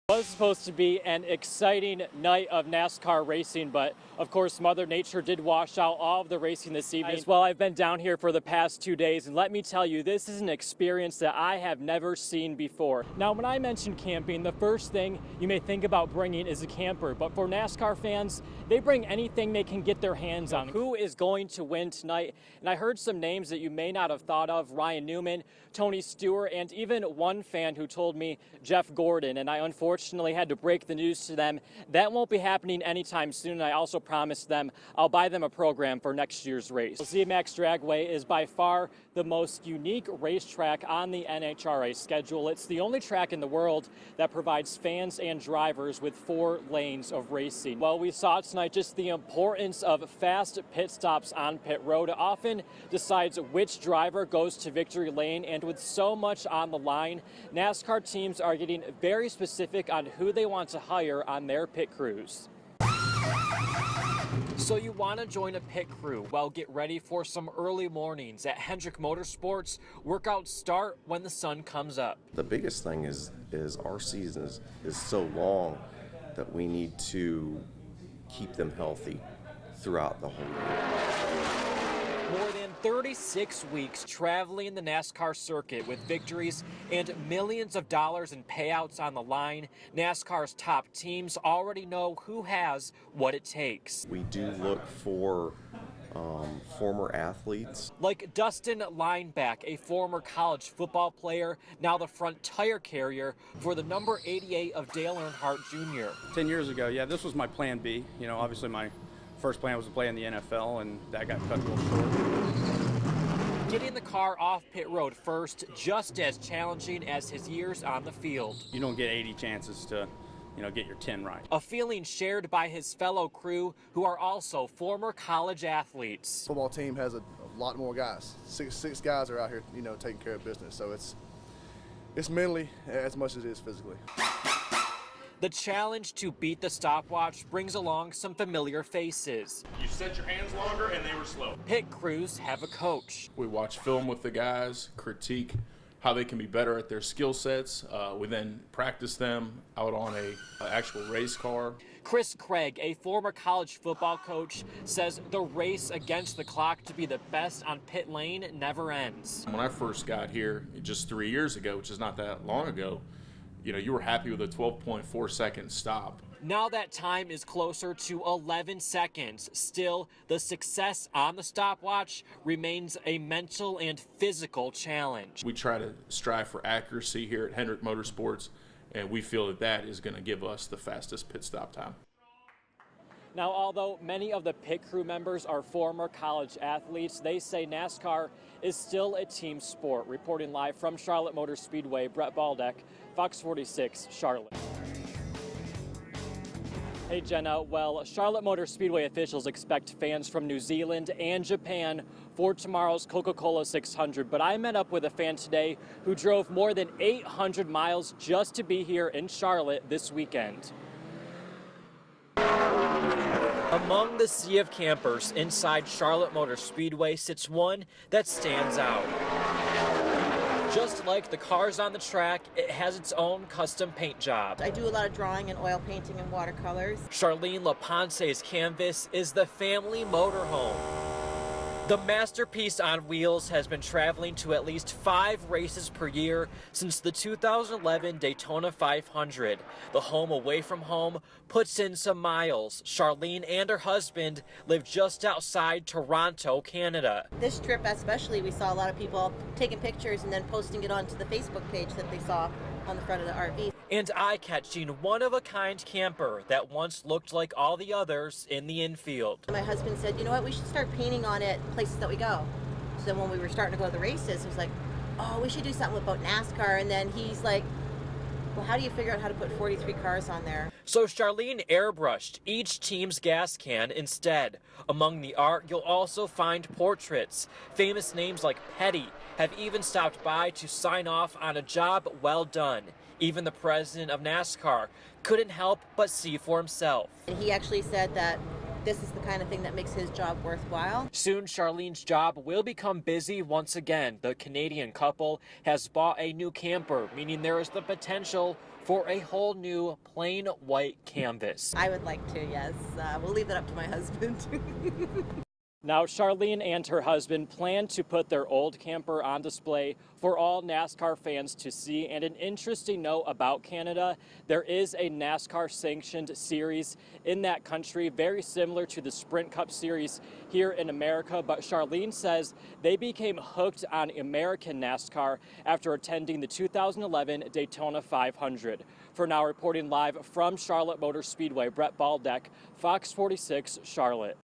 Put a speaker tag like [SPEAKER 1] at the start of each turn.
[SPEAKER 1] It was supposed to be an exciting night of NASCAR racing, but of course Mother Nature did wash out all of the racing this evening. As well, I've been down here for the past 2 days, and let me tell you, this is an experience that I have never seen before. Now, when I mention camping, the first thing you may think about bringing is a camper, but for NASCAR fans, they bring anything they can get their hands on. Who is going to win tonight? And I heard some names that you may not have thought of: Ryan Newman, Tony Stewart, and even one fan who told me Jeff Gordon, and I unfortunately had to break the news to them. That won't be happening anytime soon, and I also promised them I'll buy them a program for next year's race. ZMAX Dragway is by far the most unique racetrack on the NHRA schedule. It's the only track in the world that provides fans and drivers with 4 lanes of racing. Well, we saw tonight just the importance of fast pit stops on pit road. It often decides which driver goes to victory lane, and with so much on the line, NASCAR teams are getting very specific on who they want to hire on their pit crews. So you want to join a pit crew? Well, get ready for some early mornings at Hendrick Motorsports. Workouts start when the sun comes up.
[SPEAKER 2] The biggest thing is our season is so long that we need to keep them healthy throughout the whole year.
[SPEAKER 1] More than 36 weeks traveling the NASCAR circuit with victories and millions of dollars in payouts on the line, NASCAR's top teams already know who has what it takes.
[SPEAKER 2] We do look for former athletes.
[SPEAKER 1] Like Dustin Lineback, a former college football player, now the front tire carrier for the number 88 of Dale Earnhardt Jr.
[SPEAKER 3] 10 years ago, yeah, this was my plan B. You know, obviously my first plan was to play in the NFL, and that got cut a little short.
[SPEAKER 1] Getting the car off pit road first, just as challenging as his years on the field.
[SPEAKER 3] You don't get 80 chances to, get your 10 right.
[SPEAKER 1] A feeling shared by his fellow crew who are also former college athletes.
[SPEAKER 4] Football team has a lot more guys. Six guys are out here, taking care of business. So it's mentally as much as it is physically.
[SPEAKER 1] The challenge to beat the stopwatch brings along some familiar faces.
[SPEAKER 5] You set your hands longer and they were slow.
[SPEAKER 1] Pit crews have a coach.
[SPEAKER 5] We watch film with the guys, critique how they can be better at their skill sets. We then practice them out on an actual race car.
[SPEAKER 1] Chris Craig, a former college football coach, says the race against the clock to be the best on pit lane never ends.
[SPEAKER 5] When I first got here just 3 years ago, which is not that long ago, you were happy with a 12.4 second stop.
[SPEAKER 1] Now that time is closer to 11 seconds. Still, the success on the stopwatch remains a mental and physical challenge.
[SPEAKER 5] We try to strive for accuracy here at Hendrick Motorsports, and we feel that is going to give us the fastest pit stop time.
[SPEAKER 1] Now, although many of the pit crew members are former college athletes, they say NASCAR is still a team sport. Reporting live from Charlotte Motor Speedway, Brett Baldeck, Fox 46, Charlotte. Hey Jenna, well, Charlotte Motor Speedway officials expect fans from New Zealand and Japan for tomorrow's Coca-Cola 600, but I met up with a fan today who drove more than 800 miles just to be here in Charlotte this weekend. Among the sea of campers inside Charlotte Motor Speedway sits one that stands out. Just like the cars on the track, it has its own custom paint job.
[SPEAKER 6] I do a lot of drawing and oil painting and watercolors.
[SPEAKER 1] Charlene LaPonce's canvas is the family motorhome. The masterpiece on wheels has been traveling to at least 5 races per year since the 2011 Daytona 500. The home away from home puts in some miles. Charlene and her husband live just outside Toronto, Canada.
[SPEAKER 6] This trip especially, we saw a lot of people taking pictures and then posting it onto the Facebook page that they saw on the front of the RV.
[SPEAKER 1] And eye-catching, one-of-a-kind camper that once looked like all the others in the infield.
[SPEAKER 6] My husband said, you know what, we should start painting on it places that we go. So then when we were starting to go to the races, it was like, oh, we should do something about NASCAR. And then he's like, well, how do you figure out how to put 43 cars on there?
[SPEAKER 1] So Charlene airbrushed each team's gas can instead. Among the art, you'll also find portraits. Famous names like Petty have even stopped by to sign off on a job well done. Even the president of NASCAR couldn't help but see for himself.
[SPEAKER 6] And he actually said that this is the kind of thing that makes his job worthwhile.
[SPEAKER 1] Soon, Charlene's job will become busy once again. The Canadian couple has bought a new camper, meaning there is the potential for a whole new plain white canvas.
[SPEAKER 6] I would like to, yes. We'll leave that up to my husband.
[SPEAKER 1] Now, Charlene and her husband plan to put their old camper on display for all NASCAR fans to see. And an interesting note about Canada, there is a NASCAR sanctioned series in that country, very similar to the Sprint Cup series here in America. But Charlene says they became hooked on American NASCAR after attending the 2011 Daytona 500. For now, reporting live from Charlotte Motor Speedway, Brett Baldeck, Fox 46, Charlotte.